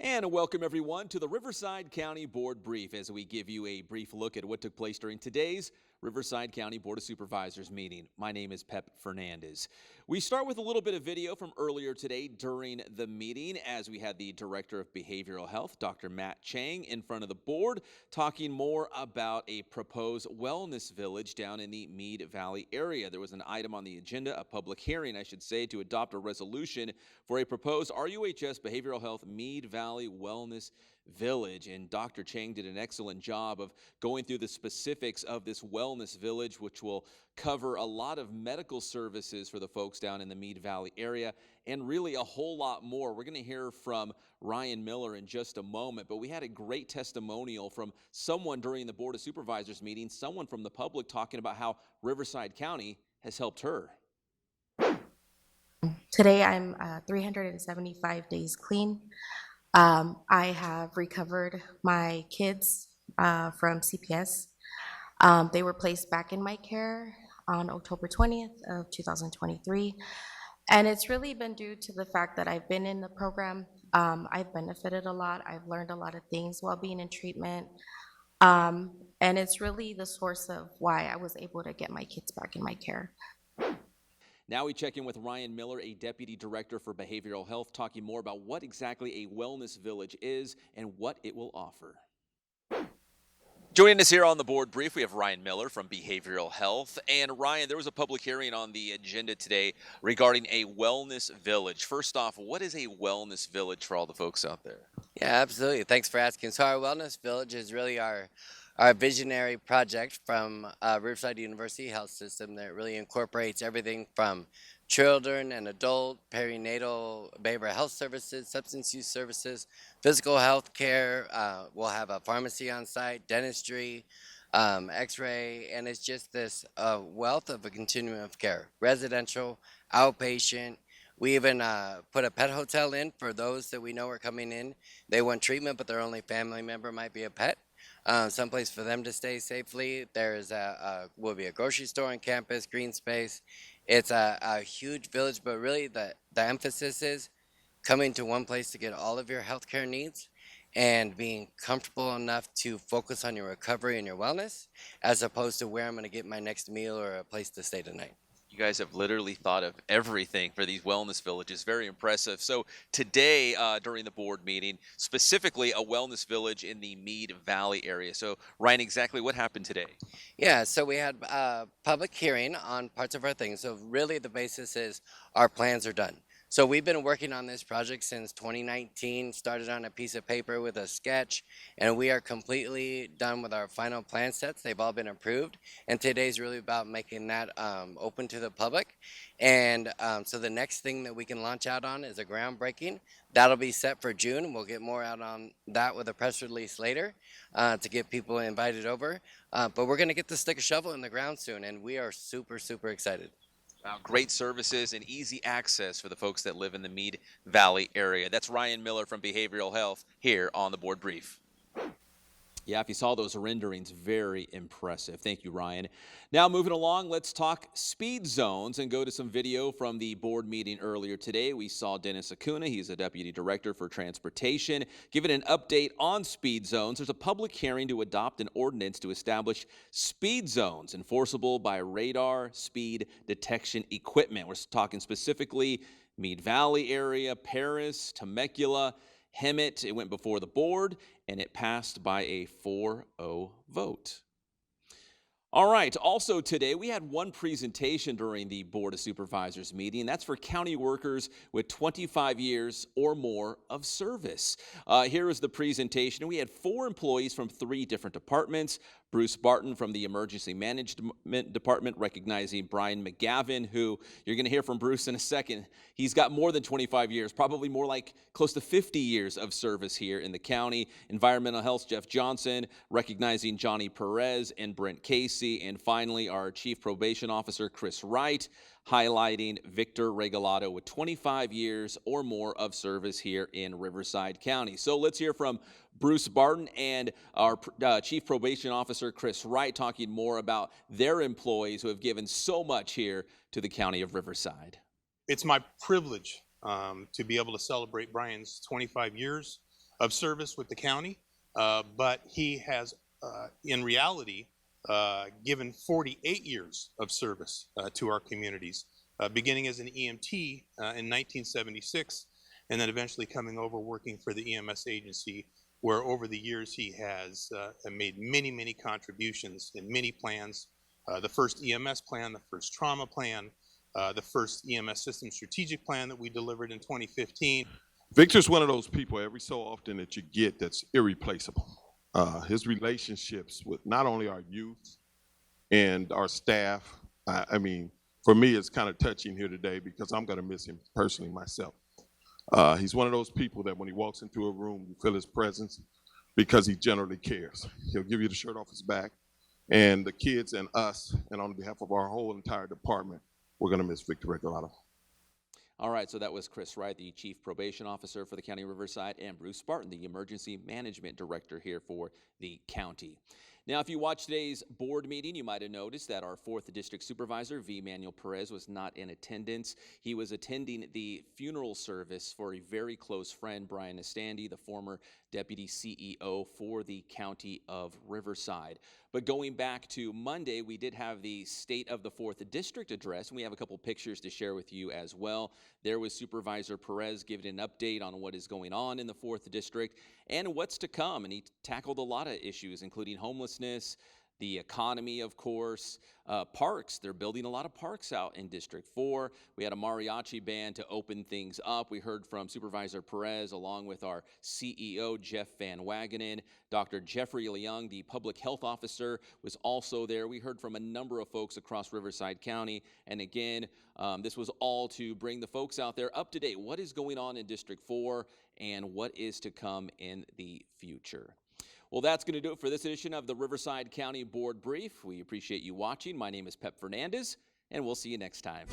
And welcome everyone to the Riverside County Board Brief as we give you a brief look at what took place during today's Riverside County Board of Supervisors meeting. My name is Pep Fernandez. We start with a little bit of video from earlier today during the meeting as we had the Director of Behavioral Health, Dr. Matt Chang, in front of the board talking more about a proposed wellness village down in the Mead Valley area. There was an item on the agenda, a public hearing, I should say, to adopt a resolution for a proposed RUHS Behavioral Health Mead Valley Wellness Village. And Dr. Chang did an excellent job of going through the specifics of this wellness village, which will cover a lot of medical services for the folks down in the Mead Valley area and really a whole lot more. We're going to hear from Ryan Miller in just a moment, but we had a great testimonial from someone during the Board of Supervisors meeting, someone from the public talking about how Riverside County has helped her. Today I'm 375 days clean. I have recovered my kids from CPS. They were placed back in my care on October 20th of 2023. And it's really been due to the fact that I've been in the program. I've benefited a lot. I've learned a lot of things while being in treatment. And it's really the source of why I was able to get my kids back in my care. Now we check in with Ryan Miller, a Deputy Director for Behavioral Health, talking more about what exactly a wellness village is and what it will offer. Joining us here on the board brief, we have Ryan Miller from Behavioral Health. And Ryan, there was a public hearing on the agenda today regarding a wellness village. First off, what is a wellness village for all the folks out there? Yeah, absolutely. Thanks for asking. So our wellness village is really our visionary project from Riverside University Health System that really incorporates everything from children and adult, perinatal, behavioral health services, substance use services, physical health care. We'll have a pharmacy on site, dentistry, x-ray, and it's just this wealth of a continuum of care, residential, outpatient. We even put a pet hotel in for those that we know are coming in. They want treatment, but their only family member might be a pet. Someplace for them to stay safely. There's will be a grocery store on campus, green space. It's a huge village, but really the emphasis is coming to one place to get all of your healthcare needs and being comfortable enough to focus on your recovery and your wellness, as opposed to where I'm going to get my next meal or a place to stay tonight. You guys have literally thought of everything for these wellness villages. Very impressive. So today during the board meeting, specifically a wellness village in the Mead Valley area. So Ryan, exactly what happened today? Yeah, so we had a public hearing on parts of our things. So really the basis is our plans are done. So we've been working on this project since 2019, started on a piece of paper with a sketch, and we are completely done with our final plan sets. They've all been approved, and today's really about making that open to the public. And so the next thing that we can launch out on is a groundbreaking. That'll be set for June. We'll get more out on that with a press release later to get people invited over. But we're gonna get the stick of shovel in the ground soon, and we are super, super excited. Great services and easy access for the folks that live in the Mead Valley area. That's Ryan Miller from Behavioral Health here on the board brief. Yeah, if you saw those renderings, very impressive. Thank you, Ryan. Now moving along, let's talk speed zones and go to some video from the board meeting earlier today. We saw Dennis Acuna, he's a Deputy Director for Transportation, giving an update on speed zones. There's a public hearing to adopt an ordinance to establish speed zones enforceable by radar speed detection equipment. We're talking specifically Mead Valley area, Paris, Temecula, Hemet. It went before the board, and it passed by a 4-0 vote. All right, also today we had one presentation during the Board of Supervisors meeting. That's for county workers with 25 years or more of service. Here is the presentation. We had 4 employees from 3 different departments. Bruce Barton from the Emergency Management Department, recognizing Brian McGavin, who you're going to hear from Bruce in a second. He's got more than 25 years, probably more like close to 50 years of service here in the county. Environmental Health, Jeff Johnson, recognizing Johnny Perez and Brent Casey. And finally, our Chief Probation Officer, Chris Wright, highlighting Victor Regalado with 25 years or more of service here in Riverside County. So let's hear from Bruce Barton and our Chief Probation Officer, Chris Wright, talking more about their employees who have given so much here to the County of Riverside. It's my privilege to be able to celebrate Brian's 25 years of service with the county, but he has, in reality, given 48 years of service to our communities, beginning as an EMT in 1976, and then eventually coming over working for the EMS agency, where over the years he has made many, many contributions in many plans. The first EMS plan, the first trauma plan, the first EMS system strategic plan that we delivered in 2015. Victor's one of those people every so often that you get that's irreplaceable. His relationships with not only our youth and our staff, I mean, for me, it's kind of touching here today because I'm going to miss him personally myself. He's one of those people that when he walks into a room, you feel his presence because he generally cares. He'll give you the shirt off his back. And the kids and us, and on behalf of our whole entire department, we're going to miss Victor Regalado. All right, so that was Chris Wright, the Chief Probation Officer for the County of Riverside, and Bruce Spartan, the Emergency Management Director here for the county. Now, if you watched today's board meeting, you might have noticed that our 4th District Supervisor, V. Manuel Perez, was not in attendance. He was attending the funeral service for a very close friend, Brian Estandi, the former Deputy CEO for the County of Riverside. But going back to Monday, we did have the State of the 4th District address, and we have a couple pictures to share with you as well. There was Supervisor Perez giving an update on what is going on in the 4th District and what's to come, and he tackled a lot of issues, including homelessness, the economy, of course, parks. They're building a lot of parks out in District 4. We had a mariachi band to open things up. We heard from Supervisor Perez along with our CEO, Jeff Van Wagenen. Dr. Jeffrey Leung, the Public Health Officer, was also there. We heard from a number of folks across Riverside County. And again, this was all to bring the folks out there up to date. What is going on in District 4 and what is to come in the future? Well, that's going to do it for this edition of the Riverside County Board Brief. We appreciate you watching. My name is Pep Fernandez, and we'll see you next time.